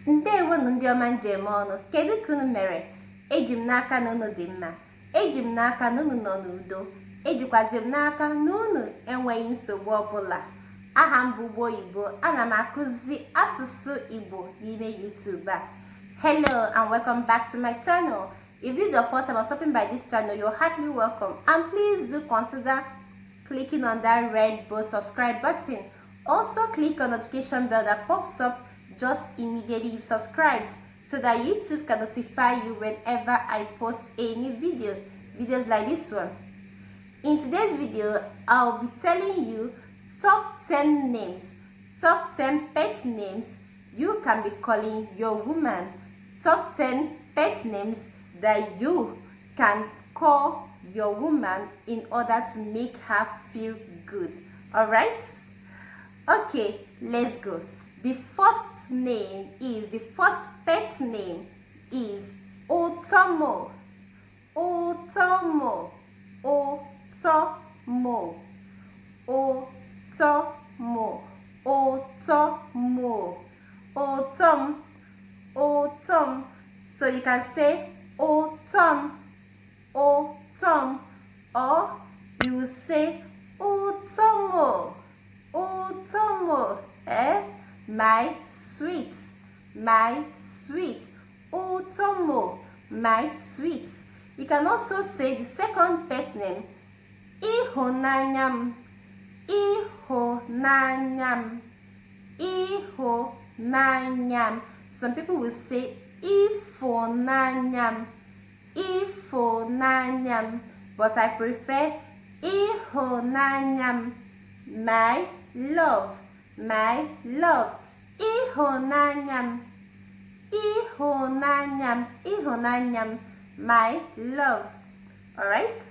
Ndewonu ndị ọma njem ọnụ, kedu ka unu mere? Eji m n'aka na unu dị mma, eji m n'aka na unu nọ n'udo, ejikwazi m n'aka na unu enweghị nsogbu ọbụla. Aha m bụ Ụgbọ Oyibo, ana m akụzi asụsụ Igbo n'ime YouTube a. Hello and welcome back to my channel. If this is your first time or stopping by this channel, you're heartily welcome, and please do consider clicking on that red bold subscribe button. Also click on the notification bell that pops up just immediately you've subscribed, so that YouTube can notify you whenever I post any videos like this one. In today's video, I'll be telling you top 10 names, top 10 pet names you can be calling your woman, top 10 pet names that you can call your woman in order to make her feel good. All right? Okay, let's go. The first pet name is Otomo. Otomo. Otomo. Otomo. Otomo. Otom. Otom. So you can say Otom. Otom. Or you will say Otomo. Otomo. My sweet, my sweet. Otomo, my sweet. You can also say the second pet name, Ihonanyam. Ihonanyam. Ihonanyam. Some people will say Ifonanyam. Ifonanyam. But I prefer Ihonanyam. My love. My love. Ihonanyam. Ihonanyam. Ihonanyam. My love. Alright?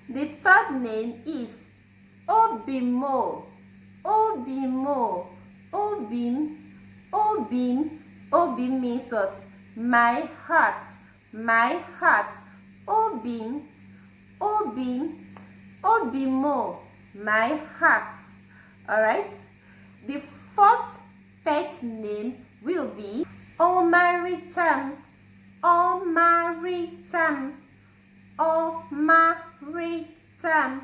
The third name is Obimo. Obimo. Obim. Obim. Obim means what? My heart. My heart. Obim. Obim. Obimo. My heart. Alright? The fourth pet name will be Omaricham. Omaricham. Omaricham.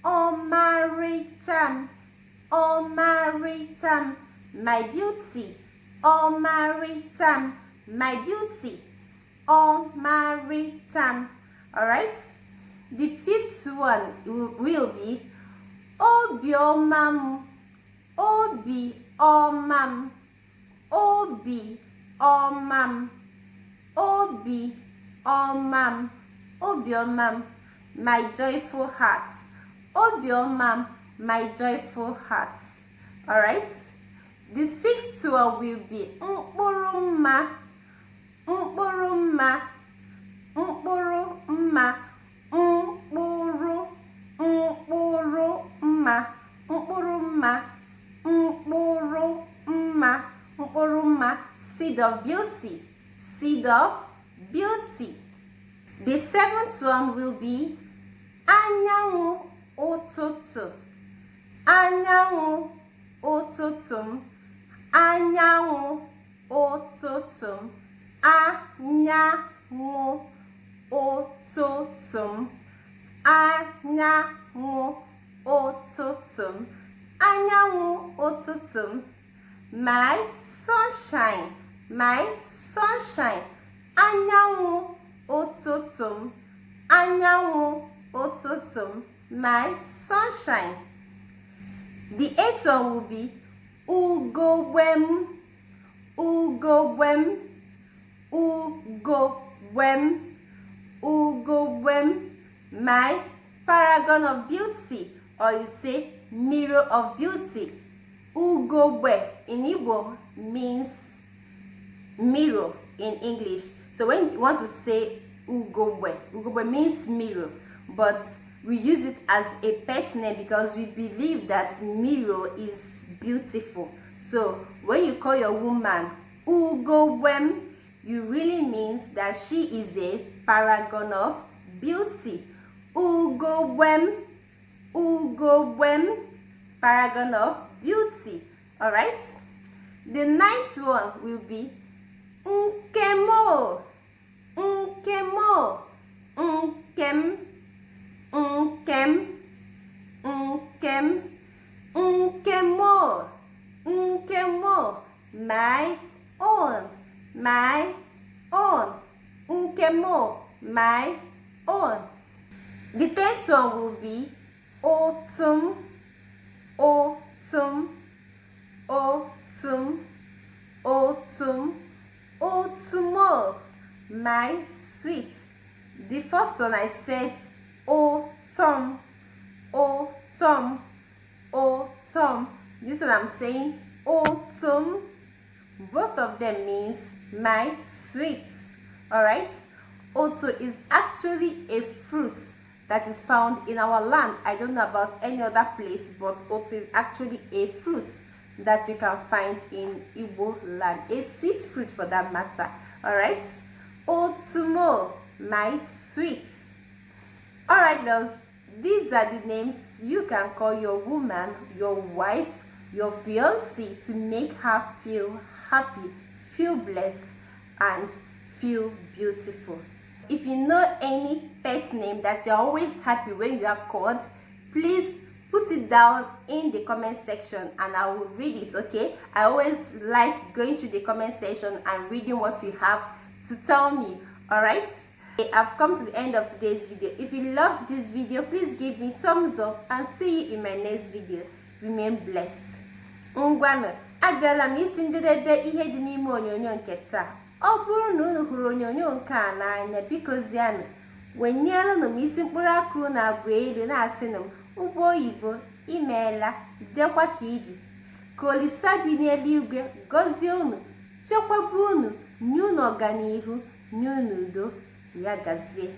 Omaricham. Omaricham. My beauty. Omaricham. My beauty. Omaricham. Alright? The fifth one will be Obiomam. Obi omam. Obi omam. Obi omam. Obi omam. My joyful heart. Obi omam. My joyful heart. Alright? The sixth one will be Mkpurumma. Mkpurumma. Mkpurumma. Mkpuru. Mkpurumma. Mkpurumma. Mkpurumma. Mkpurumma. Seed of beauty. Seed of beauty. The seventh one will be Anyanwụ ụtụtụ. Anyanwụ ụtụtụ. Anyanwụ ụtụtụ. Anyanwụ ụtụtụ. Anyanwụ ụtụtụ. Anyanwụ ụtụtụ. My sunshine. My sunshine. Anyanwụ ụtụtụ. Anyanwụ ụtụtụ. My sunshine. The eighth one will be Ugogwem. Ugogwem. Ugogwem. Ugogwem. My paragon of beauty, or you say mirror of beauty. Ugogwe in Igbo means mirror in English. So when you want to say Ugogwe, Ugogwe means mirror, but we use it as a pet name because we believe that mirror is beautiful. So when you call your woman Ugogwem, you really means that she is a paragon of beauty. Ugogwem. Ugogwem. Paragon of beauty. All right? The ninth one will be nkemo, nkemo, nkem, nkem, nkem, nkemo, nkemo, my own, my own, nkemo, my own. The 10th one will be autumn, autumn, autumn, autumn, autumn, my sweet. The first one I said autumn, autumn, autumn. This one I'm saying autumn. Both of them means my sweet. Alright? Autumn is actually a fruit that is found in our land. I don't know about any other place, but autumn is actually a fruit that you can find in Igbo land. A sweet fruit for that matter. Alright? Autumn, my sweet. Alright, girls. These are the names you can call your woman, your wife, your fiancé to make her feel happy, feel blessed, and feel beautiful. If you know any pet name that you're always happy when you are called, please put it down in the comment section and I will read it, okay? I always like going to the comment section and reading what you have to tell me, alright? I've come to the end of today's video. If you loved this video, please give me thumbs up and see you in my next video. Remain blessed. Ngwanu, abịala m isi njedebe ihe dị n'ime onyonyo nke taa. Ọ bụrụ na unu hụrụ onyonyo nke a n'anya, biko zianụ wenyelụnụ m isi mkpụrụ aka unu abụọ elu na-asịnụ m ụgbọ oyibo imeela, dịkwa ka iji. Ka Olisa bi n'eluigwe gọzie unu, chekwaba unu, nye unu ọganihu, nye unu udo. Ya gazie.